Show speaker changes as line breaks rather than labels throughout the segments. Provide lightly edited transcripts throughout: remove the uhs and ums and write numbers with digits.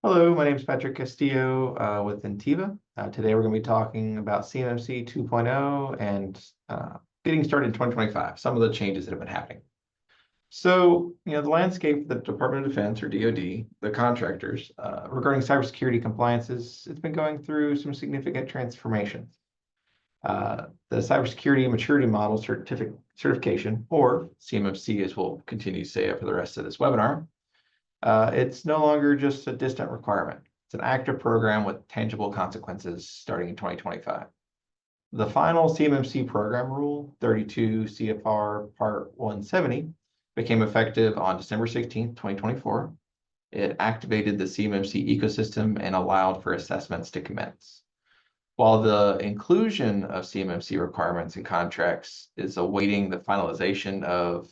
Hello, my name is Patrick Castillo with Ntiva. Today we're going to be talking about CMMC 2.0 and getting started in 2025, some of the changes that have been happening. So, the landscape for the Department of Defense, or DoD, the contractors, regarding cybersecurity compliances, it's been going through some significant transformations. The Cybersecurity Maturity Model Certification, or CMMC, as we'll continue to say it for the rest of this webinar, it's no longer just a distant requirement. It's an active program with tangible consequences starting in 2025. The final CMMC program rule, 32 CFR Part 170, became effective on December 16th, 2024. It activated the CMMC ecosystem and allowed for assessments to commence. While the inclusion of CMMC requirements in contracts is awaiting the finalization of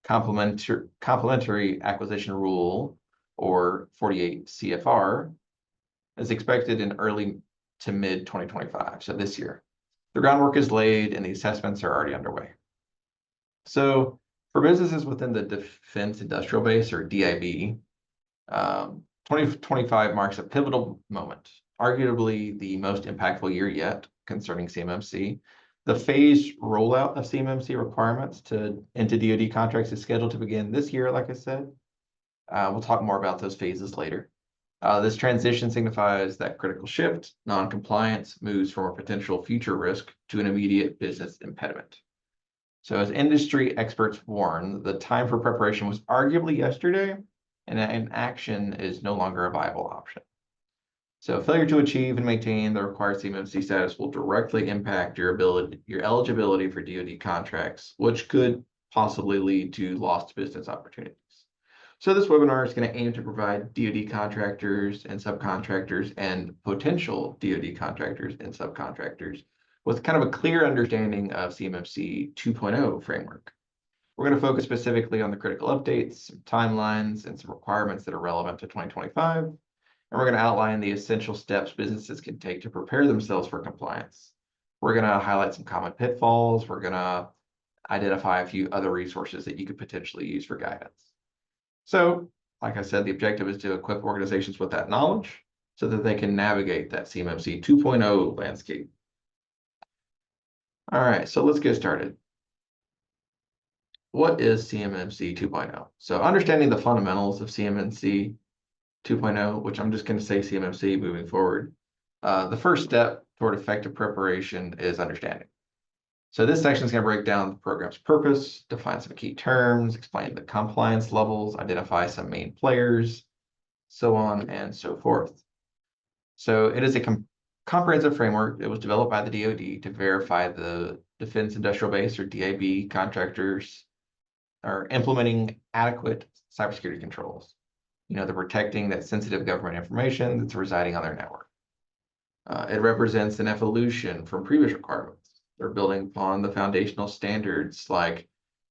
complementary acquisition rule, or 48 CFR, is expected in early to mid 2025, so this year. The groundwork is laid and the assessments are already underway. So for businesses within the Defense Industrial Base, or DIB, 2025 marks a pivotal moment, arguably the most impactful year yet concerning CMMC. The phased rollout of CMMC requirements into DoD contracts is scheduled to begin this year, like I said. We'll talk more about those phases later. This transition signifies that critical shift. Non-compliance moves from a potential future risk to an immediate business impediment. So as industry experts warn, the time for preparation was arguably yesterday, and action is no longer a viable option. So failure to achieve and maintain the required CMMC status will directly impact your eligibility for DoD contracts, which could possibly lead to lost business opportunities. So this webinar is going to aim to provide DoD contractors and subcontractors and potential DoD contractors and subcontractors with kind of a clear understanding of CMMC 2.0 framework. We're going to focus specifically on the critical updates, some timelines, and some requirements that are relevant to 2025. And we're going to outline the essential steps businesses can take to prepare themselves for compliance. We're going to highlight some common pitfalls. We're going to identify a few other resources that you could potentially use for guidance. So, like I said, the objective is to equip organizations with that knowledge so that they can navigate that CMMC 2.0 landscape. All right, so let's get started. What is CMMC 2.0? So understanding the fundamentals of CMMC 2.0, which I'm just going to say CMMC moving forward. The first step toward effective preparation is understanding. So this section is going to break down the program's purpose, define some key terms, explain the compliance levels, identify some main players, so on and so forth. So it is a comprehensive framework that was developed by the DoD to verify the Defense Industrial Base, or DIB, contractors are implementing adequate cybersecurity controls. They're protecting that sensitive government information that's residing on their network. It represents an evolution from previous requirements. They're building upon the foundational standards like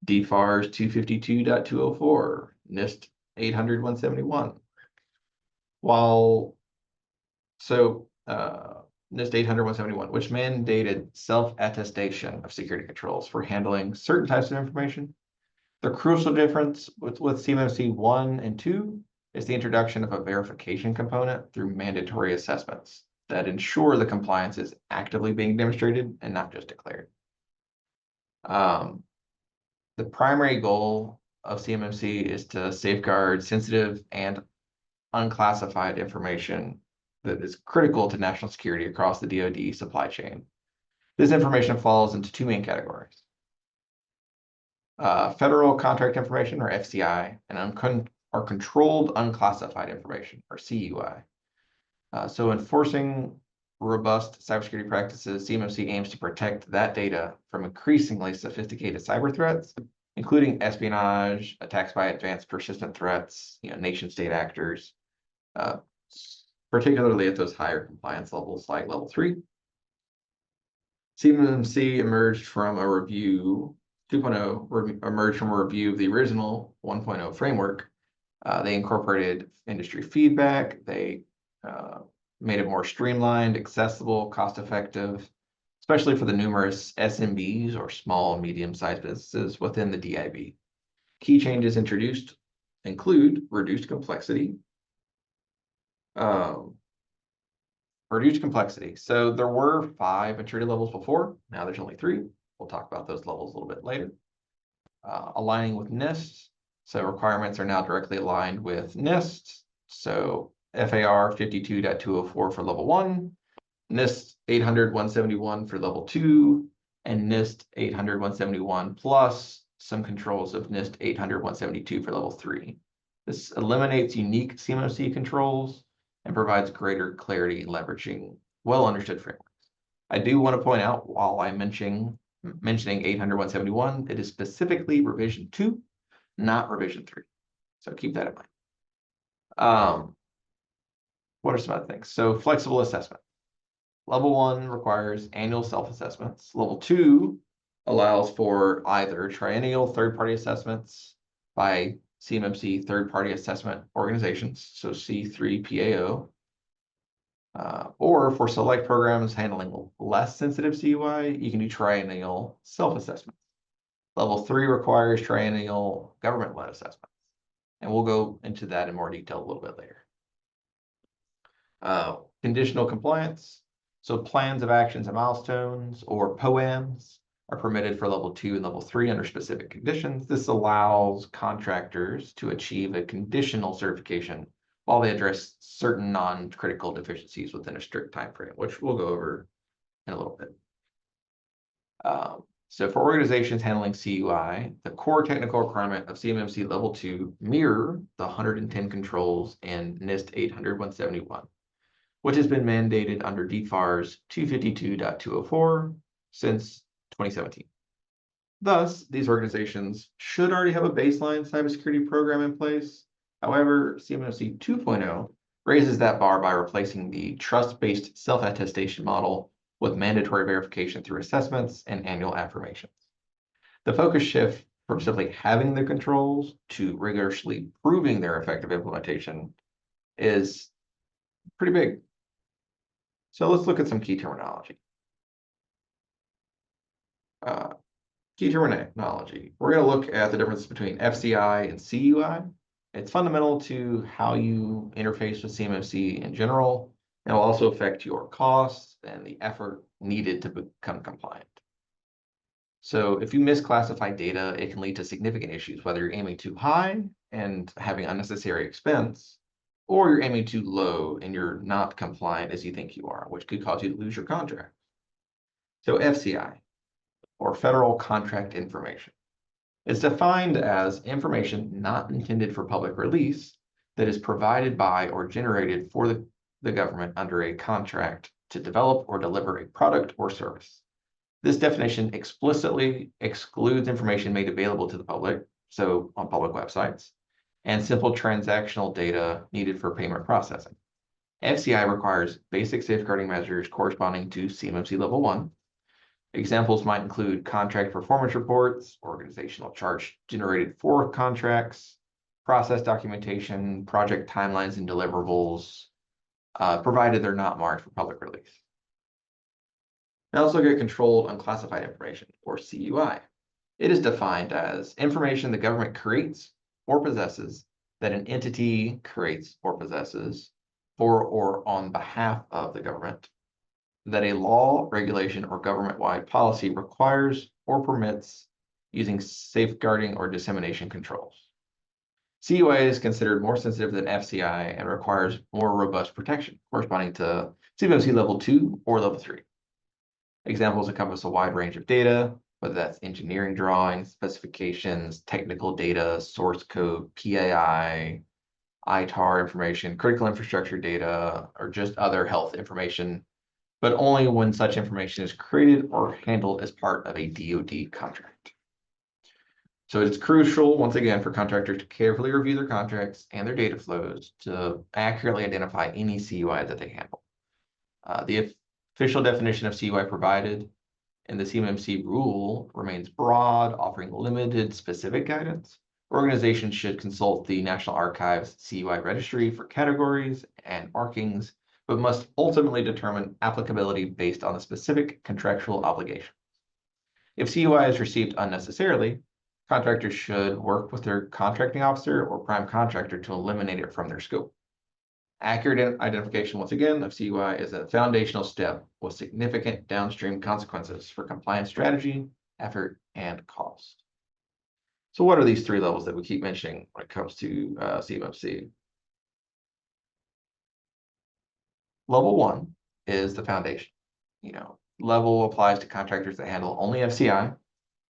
DFARS 252.204, NIST 800-171. NIST 800-171, which mandated self-attestation of security controls for handling certain types of information. The crucial difference with CMMC 1 and 2 is the introduction of a verification component through mandatory assessments that ensure the compliance is actively being demonstrated and not just declared. The primary goal of CMMC is to safeguard sensitive and unclassified information that is critical to national security across the DoD supply chain. This information falls into two main categories. Federal contract information, or FCI, and controlled unclassified information, or CUI. So enforcing robust cybersecurity practices, CMMC aims to protect that data from increasingly sophisticated cyber threats, including espionage, attacks by advanced persistent threats, nation-state actors, particularly at those higher compliance levels like level 3. CMMC emerged from a review, 2.0 emerged from a review of the original 1.0 framework. They incorporated industry feedback. They made it more streamlined, accessible, cost-effective, especially for the numerous SMBs, or small and medium-sized businesses within the DIB. Key changes introduced include reduced complexity, Reduce complexity. So there were 5 maturity levels before. Now there's only 3. We'll talk about those levels a little bit later. Aligning with NIST. So requirements are now directly aligned with NIST. So FAR 52.204 for level 1, NIST 800-171 for level 2, and NIST 800-171 plus some controls of NIST 800-172 for level 3. This eliminates unique CMMC controls and provides greater clarity in leveraging well-understood frameworks. I do want to point out, while I'm mentioning 800-171, it is specifically revision 2, not revision 3. So keep that in mind. What are some other things? So flexible assessment. Level 1 requires annual self-assessments. Level 2 allows for either triennial third-party assessments by CMMC third-party assessment organizations, so C3PAO, or for select programs handling less sensitive CUI, you can do triennial self-assessments. Level 3 requires triennial government-led assessments, and we'll go into that in more detail a little bit later. Conditional compliance. So plans of actions and milestones, or POAMs, are permitted for level 2 and level 3 under specific conditions. This allows contractors to achieve a conditional certification while they address certain non-critical deficiencies within a strict time frame, which we'll go over in a little bit. So for organizations handling CUI, the core technical requirement of CMMC level 2 mirror the 110 controls in NIST 800-171, which has been mandated under DFARS 252.204 since 2017. Thus, these organizations should already have a baseline cybersecurity program in place. However, CMMC 2.0 raises that bar by replacing the trust-based self-attestation model with mandatory verification through assessments and annual affirmations. The focus shift from simply having the controls to rigorously proving their effective implementation is pretty big. So let's look at some key terminology. Key terminology. We're going to look at the difference between FCI and CUI. It's fundamental to how you interface with CMMC in general. It will also affect your costs and the effort needed to become compliant. So if you misclassify data, it can lead to significant issues, whether you're aiming too high and having unnecessary expense, or you're aiming too low and you're not compliant as you think you are, which could cause you to lose your contract. So FCI, or Federal Contract Information, is defined as information not intended for public release that is provided by or generated for the government under a contract to develop or deliver a product or service. This definition explicitly excludes information made available to the public, so on public websites, and simple transactional data needed for payment processing. FCI requires basic safeguarding measures corresponding to CMMC Level 1. Examples might include contract performance reports, organizational charge generated for contracts, process documentation, project timelines and deliverables, provided they're not marked for public release. Now let's look at controlled unclassified information, or CUI. It is defined as information the government creates or possesses that an entity creates or possesses for or on behalf of the government, that a law, regulation, or government-wide policy requires or permits using safeguarding or dissemination controls. CUI is considered more sensitive than FCI and requires more robust protection, corresponding to CMMC Level 2 or Level 3. Examples encompass a wide range of data, whether that's engineering drawings, specifications, technical data, source code, PAI, ITAR information, critical infrastructure data, or just other health information, but only when such information is created or handled as part of a DoD contract. So it's crucial, once again, for contractors to carefully review their contracts and their data flows to accurately identify any CUI that they handle. The official definition of CUI provided in the CMMC rule remains broad, offering limited specific guidance. Organizations should consult the National Archives CUI registry for categories and markings, but must ultimately determine applicability based on the specific contractual obligation. If CUI is received unnecessarily, contractors should work with their contracting officer or prime contractor to eliminate it from their scope. Accurate identification, once again, of CUI is a foundational step with significant downstream consequences for compliance strategy, effort, and cost. So what are these three levels that we keep mentioning when it comes to CMMC? Level 1 is the foundation. Level applies to contractors that handle only FCI.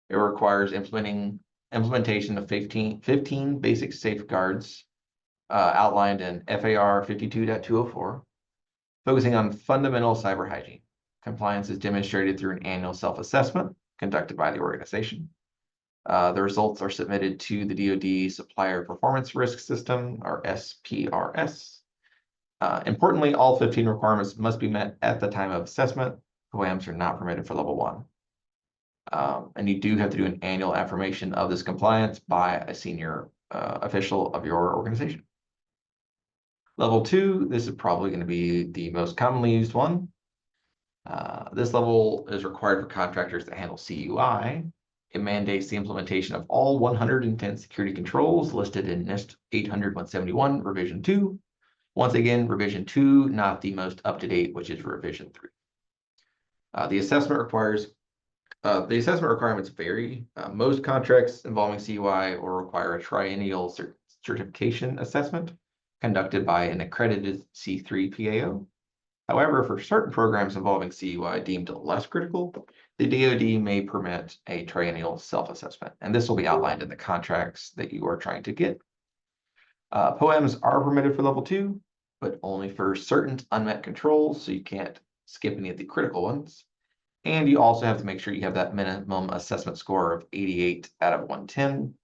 It requires implementation of 15 basic safeguards outlined in FAR 52.204, focusing on fundamental cyber hygiene. Compliance is demonstrated through an annual self-assessment conducted by the organization. The results are submitted to the DoD Supplier Performance Risk System, or SPRS. Importantly, all 15 requirements must be met at the time of assessment. POAMs are not permitted for level 1. And you do have to do an annual affirmation of this compliance by a senior official of your organization. Level 2, this is probably going to be the most commonly used one. This level is required for contractors that handle CUI. It mandates the implementation of all 110 security controls listed in NIST 800-171 revision 2. Once again, revision 2, not the most up-to-date, which is revision 3. The assessment requirements vary. Most contracts involving CUI will require a triennial certification assessment conducted by an accredited C3 PAO. However, for certain programs involving CUI deemed less critical, the DoD may permit a triennial self-assessment, and this will be outlined in the contracts that you are trying to get. POAMs are permitted for level 2, but only for certain unmet controls, so you can't skip any of the critical ones. And you also have to make sure you have that minimum assessment score of 88 out of 110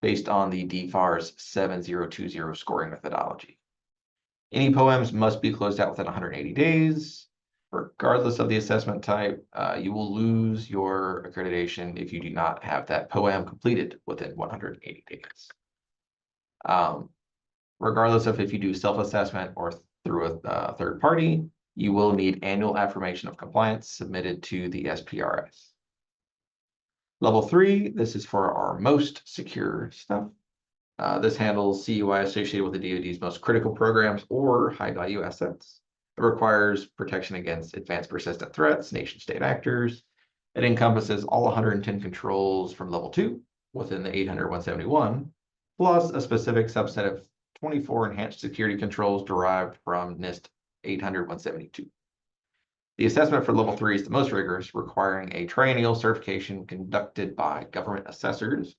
based on the DFARS 7020 scoring methodology. Any POAMs must be closed out within 180 days. Regardless of the assessment type, you will lose your accreditation if you do not have that POAM completed within 180 days. Regardless of if you do self-assessment or through a third party, you will need annual affirmation of compliance submitted to the SPRS. Level 3, this is for our most secure stuff. This handles CUI associated with the DoD's most critical programs or high-value assets. It requires protection against advanced persistent threats, nation-state actors. It encompasses all 110 controls from level 2 within the 800-171, plus a specific subset of 24 enhanced security controls derived from NIST 800-172. The assessment for level 3 is the most rigorous, requiring a triennial certification conducted by government assessors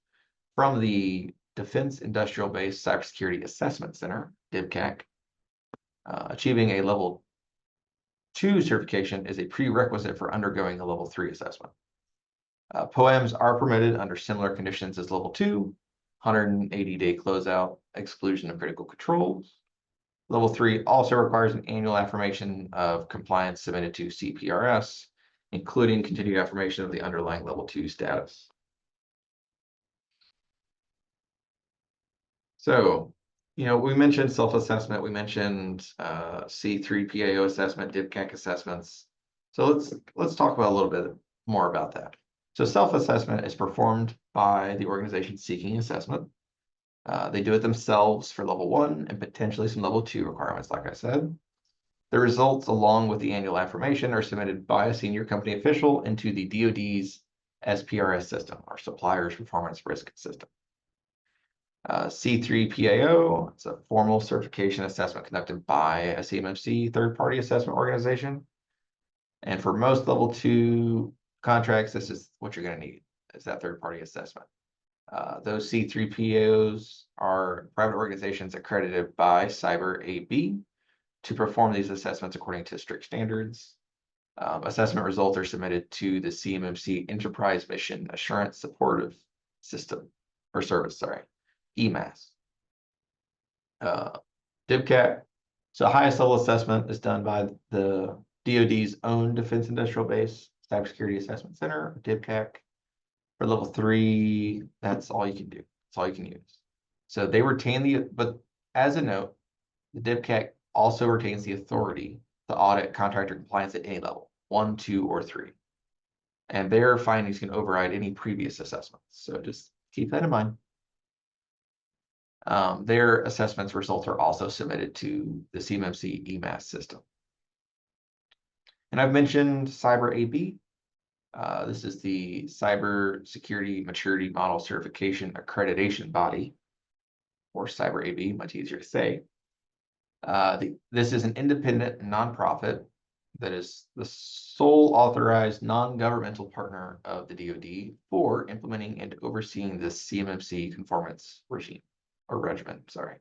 from the Defense Industrial Base Cybersecurity Assessment Center, DIBCAC. Achieving a level 2 certification is a prerequisite for undergoing a level 3 assessment. POAMs are permitted under similar conditions as level 2, 180-day closeout, exclusion of critical controls. Level 3 also requires an annual affirmation of compliance submitted to CPRS, including continued affirmation of the underlying level 2 status. So, we mentioned self-assessment, we mentioned C3 PAO assessment, DIBCAC assessments. So let's talk about a little bit more about that. So self-assessment is performed by the organization seeking assessment. They do it themselves for level 1 and potentially some level 2 requirements, like I said. The results, along with the annual affirmation, are submitted by a senior company official into the DoD's SPRS system, or Suppliers Performance Risk System. C3 PAO, it's a formal certification assessment conducted by a CMMC third-party assessment organization. And for most level 2 contracts, this is what you're going to need, is that third-party assessment. Those C3 PAOs are private organizations accredited by Cyber AB to perform these assessments according to strict standards. Assessment results are submitted to the CMMC Enterprise Mission Assurance Supportive System, or Service, EMAS. DIBCAC. So highest level assessment is done by the DoD's own Defense Industrial Base Cybersecurity Assessment Center, DIBCAC. For level 3, that's all you can do. That's all you can use. So they retain but as a note, the DIBCAC also retains the authority to audit contractor compliance at any level, 1, 2, or 3. And their findings can override any previous assessments. So just keep that in mind. Their assessments results are also submitted to the CMMC EMAS system. And I've mentioned Cyber AB. This is the Cybersecurity Maturity Model Certification Accreditation Body, or Cyber AB, much easier to say. This is an independent nonprofit that is the sole authorized non-governmental partner of the DoD for implementing and overseeing this CMMC conformance regime, or regimen, sorry.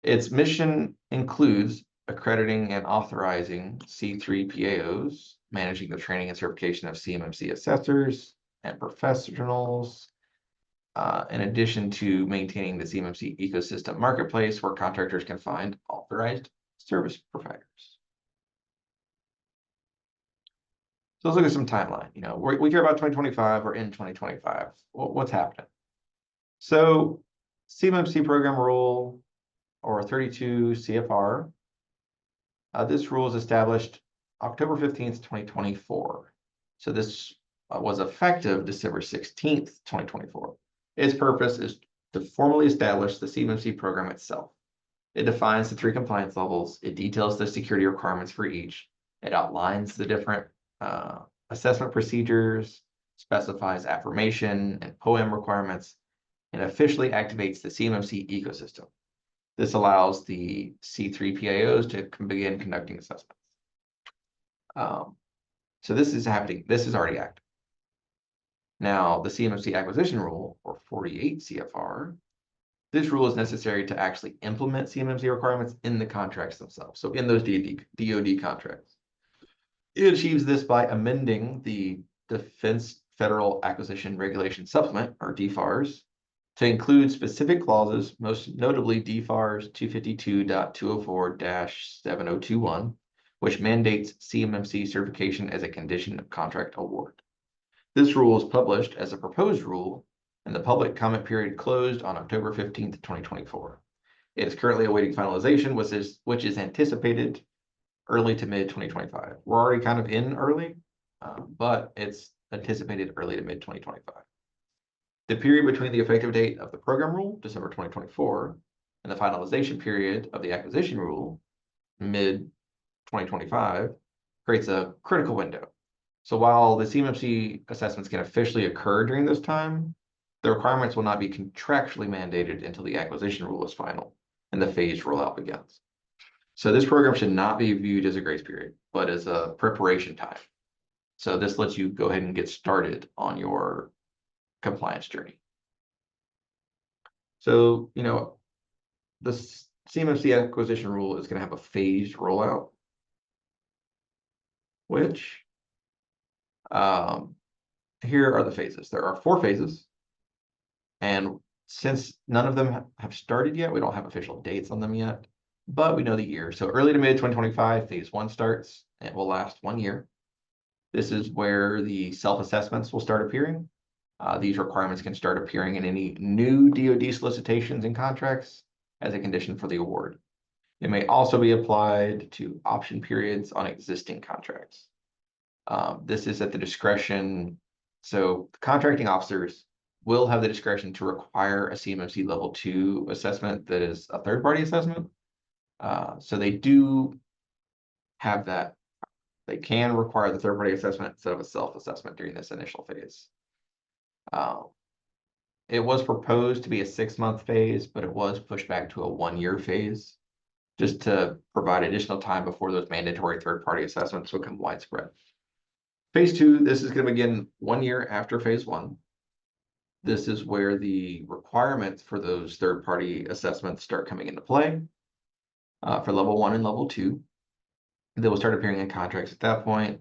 Its mission includes accrediting and authorizing C3 PAOs, managing the training and certification of CMMC assessors and professionals, in addition to maintaining the CMMC ecosystem marketplace where contractors can find authorized service providers. So let's look at some timeline. You know, we care about 2025. We're in 2025. What's happening? So CMMC program rule, or 32 CFR, this rule is established October 15th, 2024. So this was effective December 16th, 2024. Its purpose is to formally establish the CMMC program itself. It defines the 3 compliance levels. It details the security requirements for each. It outlines the different assessment procedures, specifies affirmation and POAM requirements, and officially activates the CMMC ecosystem. This allows the C3 PAOs to begin conducting assessments. So this is happening. This is already active. Now, the CMMC acquisition rule, or 48 CFR, this rule is necessary to actually implement CMMC requirements in the contracts themselves. So in those DoD contracts. It achieves this by amending the Defense Federal Acquisition Regulation Supplement, or DFARS, to include specific clauses, most notably DFARS 252.204-7021, which mandates CMMC certification as a condition of contract award. This rule is published as a proposed rule, and the public comment period closed on October 15th, 2024. It is currently awaiting finalization, which is anticipated early to mid 2025. We're already kind of in early, but it's anticipated early to mid 2025. The period between the effective date of the program rule, December 2024, and the finalization period of the acquisition rule, mid 2025, creates a critical window. So while the CMMC assessments can officially occur during this time, the requirements will not be contractually mandated until the acquisition rule is final and the phased rollout begins. So this program should not be viewed as a grace period, but as a preparation time. So this lets you go ahead and get started on your compliance journey. So, you know, the CMMC acquisition rule is going to have a phased rollout, which here are the phases. There are 4 phases. And since none of them have started yet, we don't have official dates on them yet, but we know the year. So early to mid 2025, phase 1 starts and will last 1 year. This is where the self-assessments will start appearing. These requirements can start appearing in any new DoD solicitations and contracts as a condition for the award. It may also be applied to option periods on existing contracts. This is at the discretion. So contracting officers will have the discretion to require a CMMC level 2 assessment that is a third-party assessment. So they do have that. They can require the third-party assessment instead of a self-assessment during this initial phase. It was proposed to be a 6-month phase, but it was pushed back to a 1-year phase, just to provide additional time before those mandatory third-party assessments become widespread. Phase 2, this is going to begin 1 year after phase 1. This is where the requirements for those third-party assessments start coming into play for level 1 and level 2. They will start appearing in contracts at that point.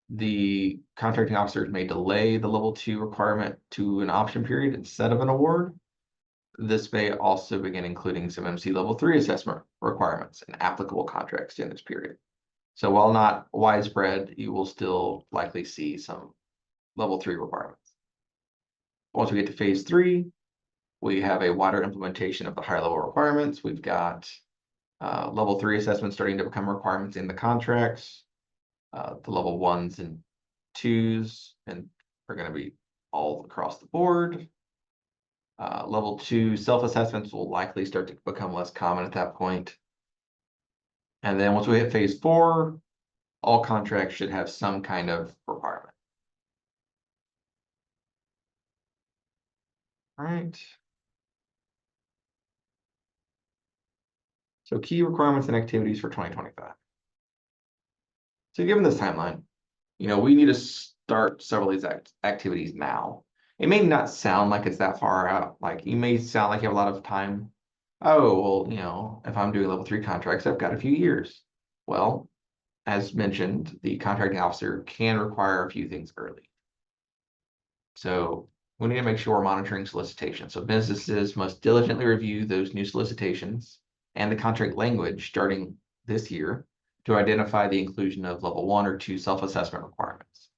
The contracting officers may delay the level 2 requirement to an option period instead of an award. This may also begin including some CMMC level 3 assessment requirements in applicable contracts during this period. So while not widespread, you will still likely see some level 3 requirements. Once we get to phase 3, we have a wider implementation of the higher level requirements. We've got level 3 assessments starting to become requirements in the contracts. The level 1s and 2s and are going to be all across the board. Level 2 self-assessments will likely start to become less common at that point. And then once we hit phase 4, all contracts should have some kind of requirement. All right. So key requirements and activities for 2025. So given this timeline, we need to start several of these activities now. It may not sound like it's that far out. Like you may sound like you have a lot of time. Oh, well, if I'm doing level 3 contracts, I've got a few years. Well, as mentioned, the contracting officer can require a few things early. So we need to make sure we're monitoring solicitations. So businesses must diligently review those new solicitations and the contract language starting this year to identify the inclusion of level 1 or 2 self-assessment requirements.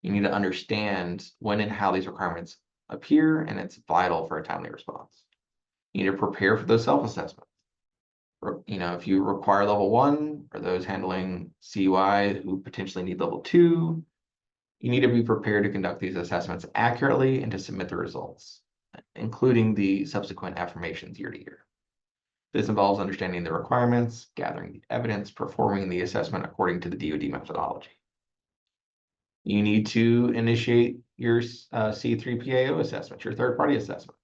You need to understand when and how these requirements appear, and it's vital for a timely response. You need to prepare for those self-assessments. If you require level 1 or those handling CUI who potentially need level 2, you need to be prepared to conduct these assessments accurately and to submit the results, including the subsequent affirmations year to year. This involves understanding the requirements, gathering the evidence, performing the assessment according to the DoD methodology. You need to initiate your C3PAO assessments, your third-party assessments.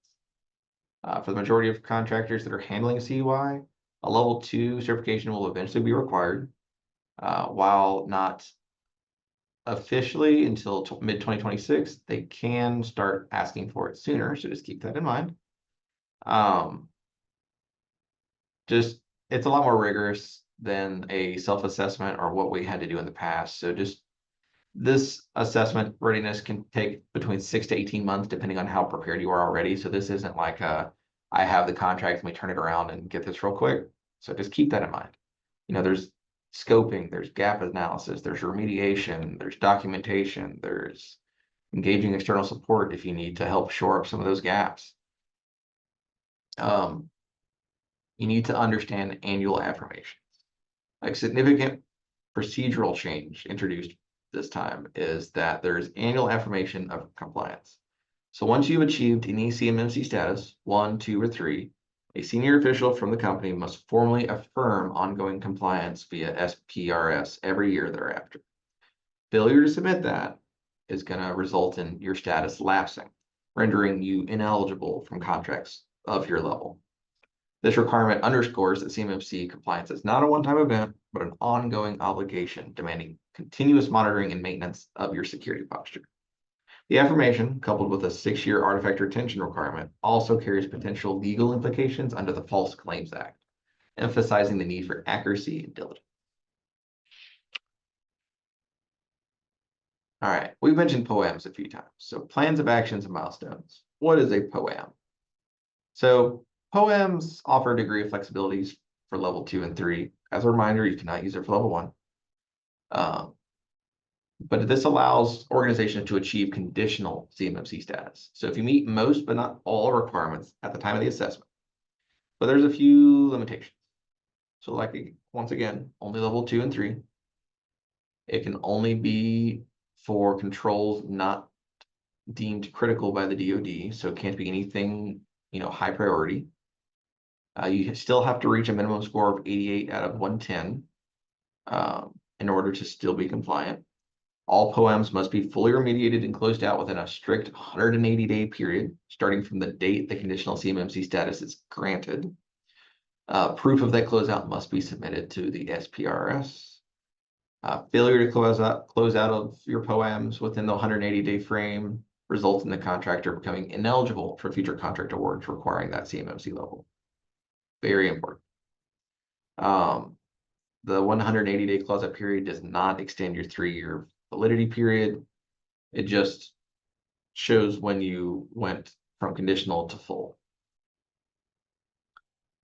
For the majority of contractors that are handling CUI, a level 2 certification will eventually be required, while not officially until mid-2026, they can start asking for it sooner, so just keep that in mind. It's a lot more rigorous than a self-assessment or what we had to do in the past. So just this assessment readiness can take between 6 to 18 months, depending on how prepared you are already. So this isn't like I have the contract, let me turn it around and get this real quick. So just keep that in mind. There's scoping, there's gap analysis, there's remediation, there's documentation, there's engaging external support if you need to help shore up some of those gaps. You need to understand annual affirmations. Like significant procedural change introduced this time is that there's annual affirmation of compliance. So once you've achieved any CMMC status, 1, 2, or 3, a senior official from the company must formally affirm ongoing compliance via SPRS every year thereafter. Failure to submit that is going to result in your status lapsing, rendering you ineligible from contracts of your level. This requirement underscores that CMMC compliance is not a one-time event, but an ongoing obligation demanding continuous monitoring and maintenance of your security posture. The affirmation, coupled with a 6-year artifact retention requirement, also carries potential legal implications under the False Claims Act, emphasizing the need for accuracy and diligence. All right, we've mentioned POAMs a few times. So plans of actions and milestones. What is a POAM? So POAMs offer a degree of flexibilities for level 2 and 3. As a reminder, you cannot use it for level 1. But this allows organizations to achieve conditional CMMC status. So if you meet most but not all requirements at the time of the assessment, but there's a few limitations. So like, once again, only level 2 and 3. It can only be for controls not deemed critical by the DoD. So it can't be anything, high priority. You still have to reach a minimum score of 88 out of 110 in order to still be compliant. All POAMs must be fully remediated and closed out within a strict 180-day period, starting from the date the conditional CMMC status is granted. Proof of that closeout must be submitted to the SPRS. Failure to close out of your POAMs within the 180-day frame results in the contractor becoming ineligible for future contract awards requiring that CMMC level. Very important. The 180-day closeout period does not extend your 3-year validity period. It just shows when you went from conditional to full.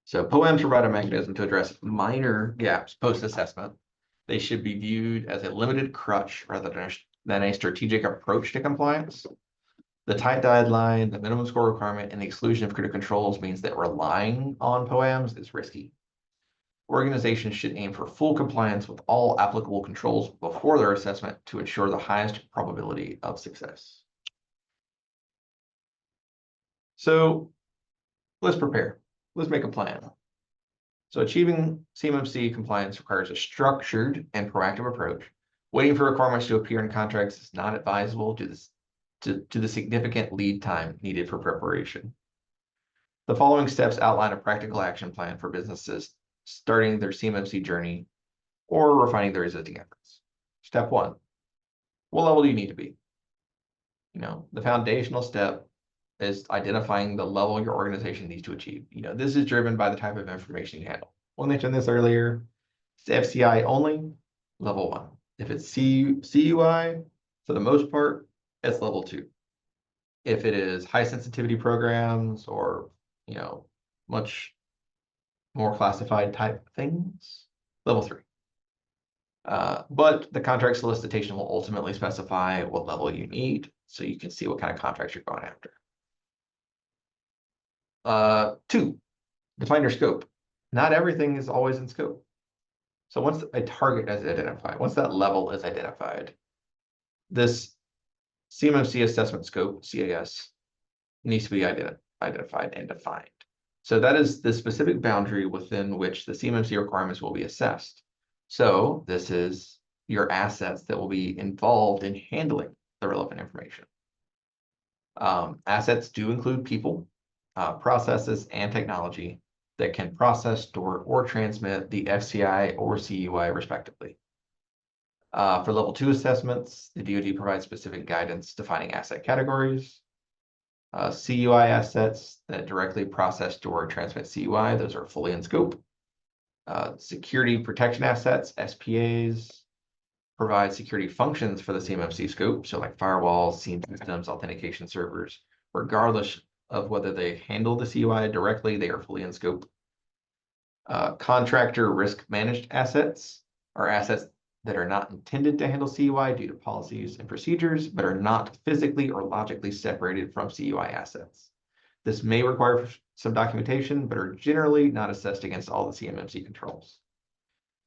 So POAMs provide a mechanism to address minor gaps post-assessment. They should be viewed as a limited crutch rather than a strategic approach to compliance. The tight deadline, the minimum score requirement, and the exclusion of critical controls means that relying on POAMs is risky. Organizations should aim for full compliance with all applicable controls before their assessment to ensure the highest probability of success. So let's prepare. Let's make a plan. So achieving CMMC compliance requires a structured and proactive approach. Waiting for requirements to appear in contracts is not advisable due to the significant lead time needed for preparation. The following steps outline a practical action plan for businesses starting their CMMC journey or refining their existing efforts. Step 1, what level do you need to be? The foundational step is identifying the level your organization needs to achieve. This is driven by the type of information you handle. We mentioned this earlier. It's FCI only, level 1. If it's CUI, for the most part, it's level 2. If it is high sensitivity programs or, much more classified type things, level 3. But the contract solicitation will ultimately specify what level you need, so you can see what kind of contracts you're going after. 2, define your scope. Not everything is always in scope. So once a target is identified, once that level is identified, this CMMC assessment scope, CAS, needs to be identified and defined. So that is the specific boundary within which the CMMC requirements will be assessed. So this is your assets that will be involved in handling the relevant information. Assets do include people, processes, and technology that can process, store, or transmit the FCI or CUI respectively. For level 2 assessments, the DoD provides specific guidance defining asset categories. CUI assets that directly process, store, or transmit CUI, those are fully in scope. Security protection assets, SPAs, provide security functions for the CMMC scope, so like firewalls, SIEM systems, authentication servers, regardless of whether they handle the CUI directly, they are fully in scope. Contractor risk managed assets are assets that are not intended to handle CUI due to policies and procedures, but are not physically or logically separated from CUI assets. This may require some documentation, but are generally not assessed against all the CMMC controls.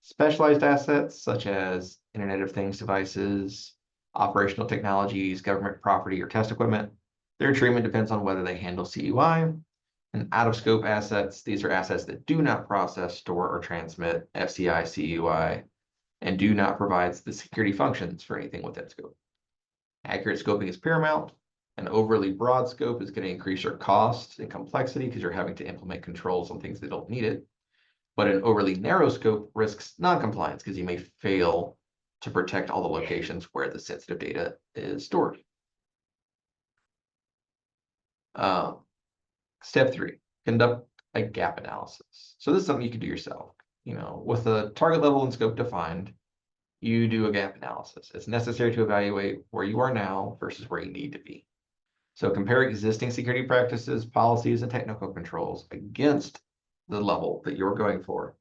Specialized assets such as Internet of Things devices, operational technologies, government property, or test equipment, their treatment depends on whether they handle CUI. And out-of-scope assets, these are assets that do not process, store, or transmit FCI, CUI, and do not provide the security functions for anything within scope. Accurate scoping is paramount. An overly broad scope is going to increase your cost and complexity because you're having to implement controls on things that don't need it. But an overly narrow scope risks non-compliance because you may fail to protect all the locations where the sensitive data is stored. Step 3, conduct a gap analysis. So this is something you can do yourself. With a target level and scope defined, you do a gap analysis. It's necessary to evaluate where you are now versus where you need to be. So compare existing security practices, policies, and technical controls against the level that you're going for.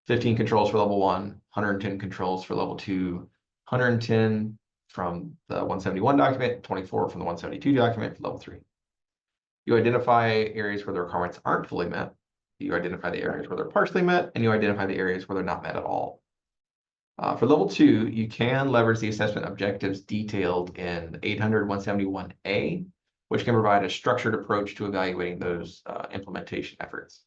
15 controls for level 1, 110 controls for level 2, 110 from the 171 document, 24 from the 172 document for level 3. You identify areas where the requirements aren't fully met. You identify the areas where they're partially met, and you identify the areas where they're not met at all. For level 2, you can leverage the assessment objectives detailed in 800-171A, which can provide a structured approach to evaluating those implementation efforts.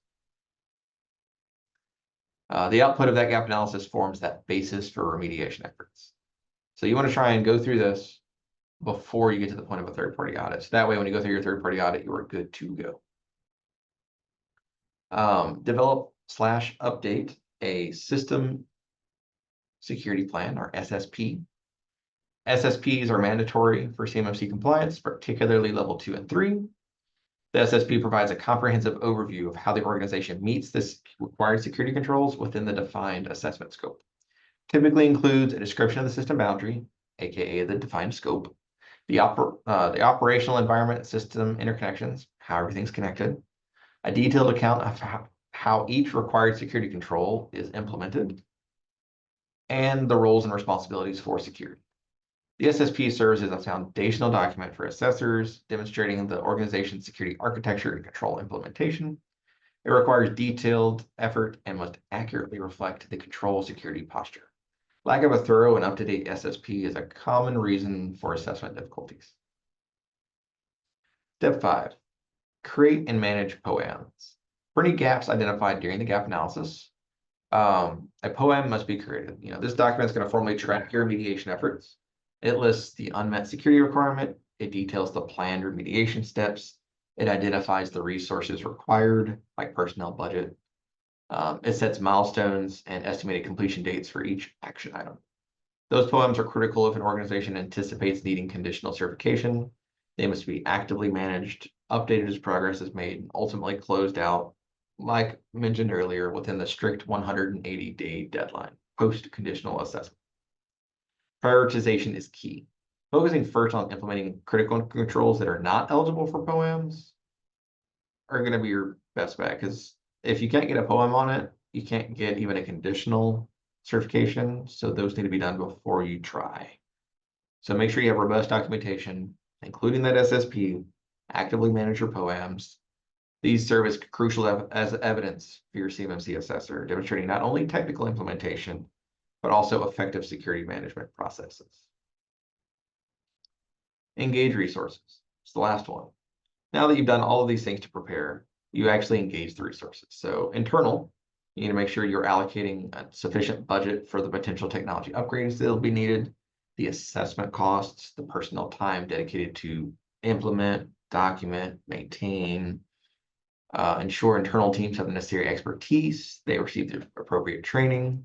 The output of that gap analysis forms that basis for remediation efforts. So you want to try and go through this before you get to the point of a third-party audit. So that way, when you go through your third-party audit, you are good to go. Develop/update a system security plan, or SSP. SSPs are mandatory for CMMC compliance, particularly level 2 and 3. The SSP provides a comprehensive overview of how the organization meets this required security controls within the defined assessment scope. Typically includes a description of the system boundary, aka the defined scope, the operational environment system interconnections, how everything's connected, a detailed account of how each required security control is implemented, and the roles and responsibilities for security. The SSP serves as a foundational document for assessors, demonstrating the organization's security architecture and control implementation. It requires detailed effort and must accurately reflect the control security posture. Lack of a thorough and up-to-date SSP is a common reason for assessment difficulties. Step 5, create and manage POAMs. For any gaps identified during the gap analysis, a POAM must be created. This document is going to formally track your remediation efforts. It lists the unmet security requirement. It details the planned remediation steps. It identifies the resources required, like personnel budget. It sets milestones and estimated completion dates for each action item. Those POAMs are critical if an organization anticipates needing conditional certification. They must be actively managed, updated as progress is made, and ultimately closed out, like mentioned earlier, within the strict 180-day deadline, post-conditional assessment. Prioritization is key. Focusing first on implementing critical controls that are not eligible for POAMs are going to be your best bet, because if you can't get a POAM on it, you can't get even a conditional certification. So those need to be done before you try. So make sure you have robust documentation, including that SSP, actively manage your POAMs. These serve as crucial as evidence for your CMMC assessor, demonstrating not only technical implementation, but also effective security management processes. Engage resources. It's the last one. Now that you've done all of these things to prepare, you actually engage the resources. So internal, you need to make sure you're allocating a sufficient budget for the potential technology upgrades that will be needed, the assessment costs, the personnel time dedicated to implement, document, maintain, ensure internal teams have the necessary expertise, they receive the appropriate training.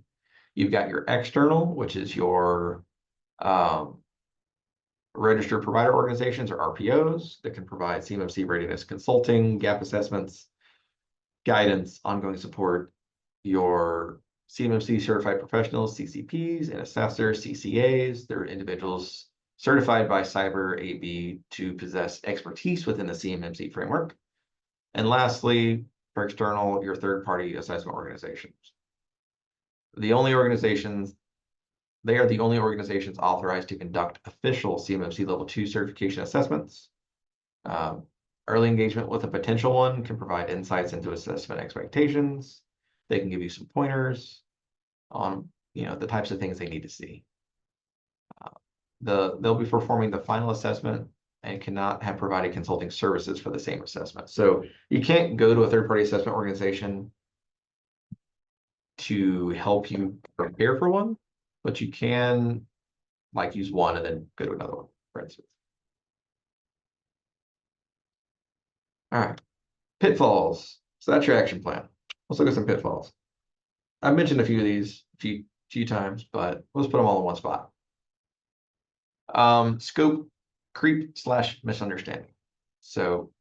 You've got your external, which is your registered provider organizations or RPOs that can provide CMMC readiness consulting, gap assessments, guidance, ongoing support. Your CMMC certified professionals, CCPs, and assessors, CCAs. They're individuals certified by Cyber AB to possess expertise within the CMMC framework. And lastly, for external, your third-party assessment organizations. They are the only organizations authorized to conduct official CMMC Level 2 certification assessments. Early engagement with a potential one can provide insights into assessment expectations. They can give you some pointers on the types of things they need to see. They'll be performing the final assessment and cannot have provided consulting services for the same assessment. So you can't go to a third-party assessment organization to help you prepare for one, but you can use one and then go to another one, for instance. All right, pitfalls. So that's your action plan. Let's look at some pitfalls. I've mentioned a few of these a few times, but let's put them all in one spot. Scope creep / misunderstanding. So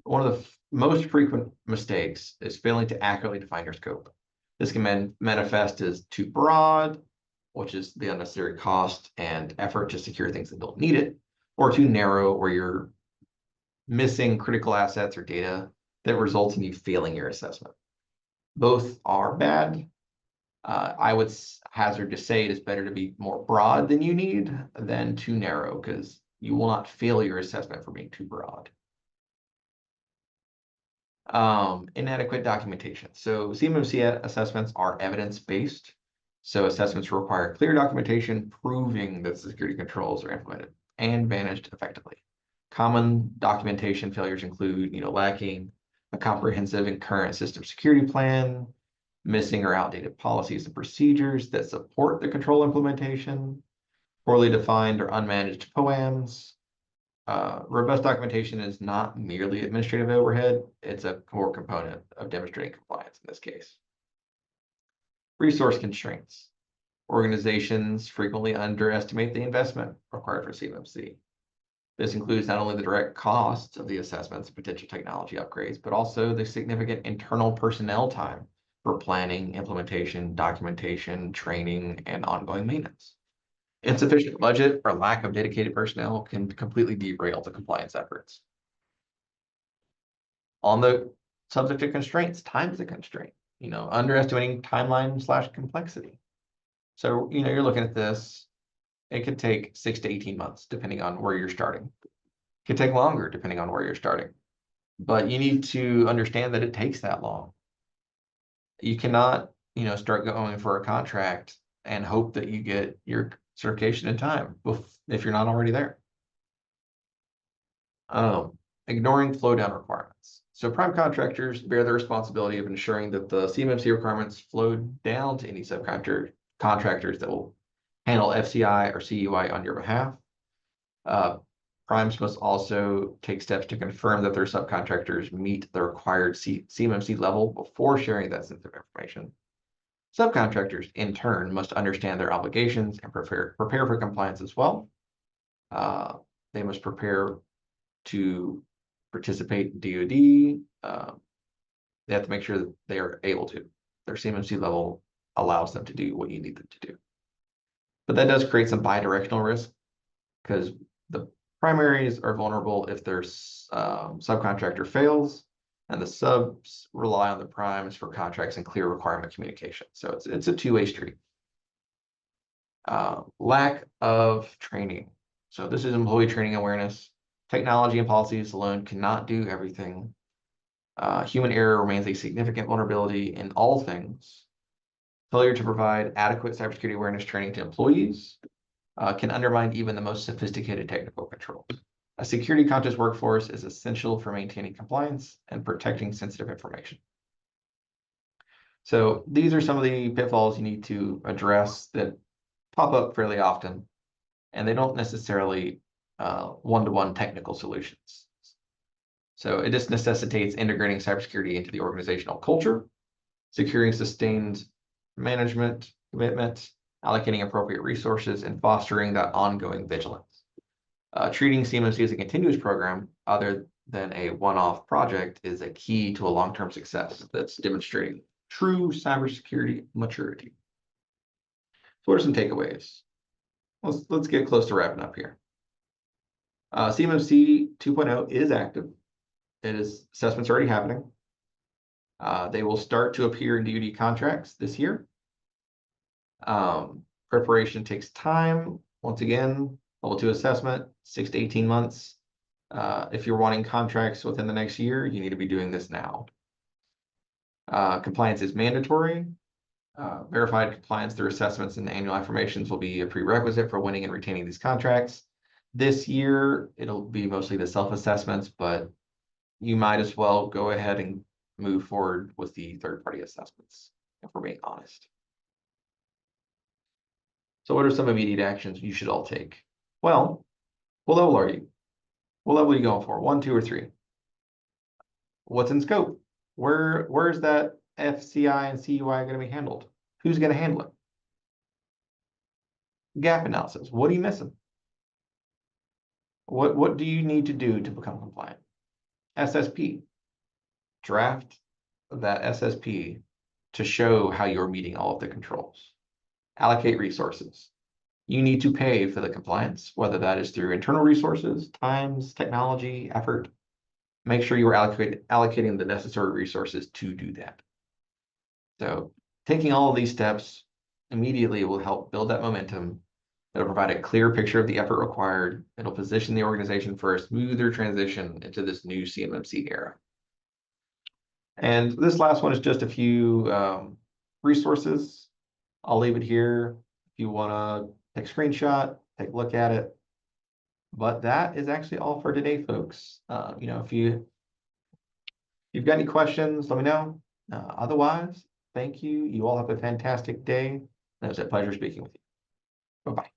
one of the most frequent mistakes is failing to accurately define your scope. This can manifest as too broad, which is the unnecessary cost and effort to secure things that don't need it, or too narrow, where you're missing critical assets or data that results in you failing your assessment. Both are bad. I would hazard to say it is better to be more broad than you need than too narrow, because you will not fail your assessment for being too broad. Inadequate documentation. So CMMC assessments are evidence-based. So assessments require clear documentation proving that security controls are implemented and managed effectively. Common documentation failures include, lacking a comprehensive and current system security plan, missing or outdated policies and procedures that support the control implementation, poorly defined or unmanaged POAMs. Robust documentation is not merely administrative overhead, it's a core component of demonstrating compliance in this case. Resource constraints. Organizations frequently underestimate the investment required for CMMC. This includes not only the direct costs of the assessments and potential technology upgrades, but also the significant internal personnel time for planning, implementation, documentation, training, and ongoing maintenance. Insufficient budget or lack of dedicated personnel can completely derail the compliance efforts. On the subject of constraints, time is a constraint, underestimating timeline / complexity. So, you're looking at this, it could take 6 to 18 months, depending on where you're starting. It could take longer, depending on where you're starting. But you need to understand that it takes that long. You cannot, start going for a contract and hope that you get your certification in time if you're not already there. ignoring flow down requirements. So prime contractors bear the responsibility of ensuring that the CMMC requirements flow down to any contractors that will handle FCI or CUI on your behalf. Primes must also take steps to confirm that their subcontractors meet the required CMMC level before sharing that sensitive information. Subcontractors, in turn, must understand their obligations and prepare for compliance as well. They must prepare to participate in DoD. They have to make sure that they are able to. Their CMMC level allows them to do what you need them to do. But that does create some bidirectional risk because the primaries are vulnerable if their subcontractor fails, and the subs rely on the primes for contracts and clear requirement communication. So it's a two-way street. Lack of training. So this is employee training awareness. Technology and policies alone cannot do everything. Human error remains a significant vulnerability in all things. Failure to provide adequate cybersecurity awareness training to employees can undermine even the most sophisticated technical controls. A security-conscious workforce is essential for maintaining compliance and protecting sensitive information. So these are some of the pitfalls you need to address that pop up fairly often, and they don't necessarily one-to-one technical solutions. So it just necessitates integrating cybersecurity into the organizational culture, securing sustained management commitment, allocating appropriate resources, and fostering that ongoing vigilance. Treating CMMC as a continuous program other than a one-off project is a key to a long-term success that's demonstrating true cybersecurity maturity. So what are some takeaways? Let's get close to wrapping up here. CMMC 2.0 is active. Assessments are already happening. They will start to appear in DoD contracts this year. Preparation takes time. Once again, level 2 assessment, 6 to 18 months. If you're wanting contracts within the next year, you need to be doing this now. Compliance is mandatory. Verified compliance through assessments and annual affirmations will be a prerequisite for winning and retaining these contracts. This year, it'll be mostly the self-assessments, but you might as well go ahead and move forward with the third-party assessments, if we're being honest. So what are some immediate actions you should all take? Well, what level are you? What level are you going for? 1, 2, or 3? What's in scope? Where's that FCI and CUI going to be handled? Who's going to handle it? Gap analysis. What are you missing? What do you need to do to become compliant? SSP. Draft that SSP to show how you're meeting all of the controls. Allocate resources. You need to pay for the compliance, whether that is through internal resources, times, technology, effort. Make sure you are allocating the necessary resources to do that. So taking all of these steps immediately will help build that momentum. It'll provide a clear picture of the effort required. It'll position the organization for a smoother transition into this new CMMC era. And this last one is just a few resources. I'll leave it here if you want to take a screenshot, take a look at it. But that is actually all for today, folks. If you've got any questions, let me know. Otherwise, thank you. You all have a fantastic day. It was a pleasure speaking with you. Bye-bye.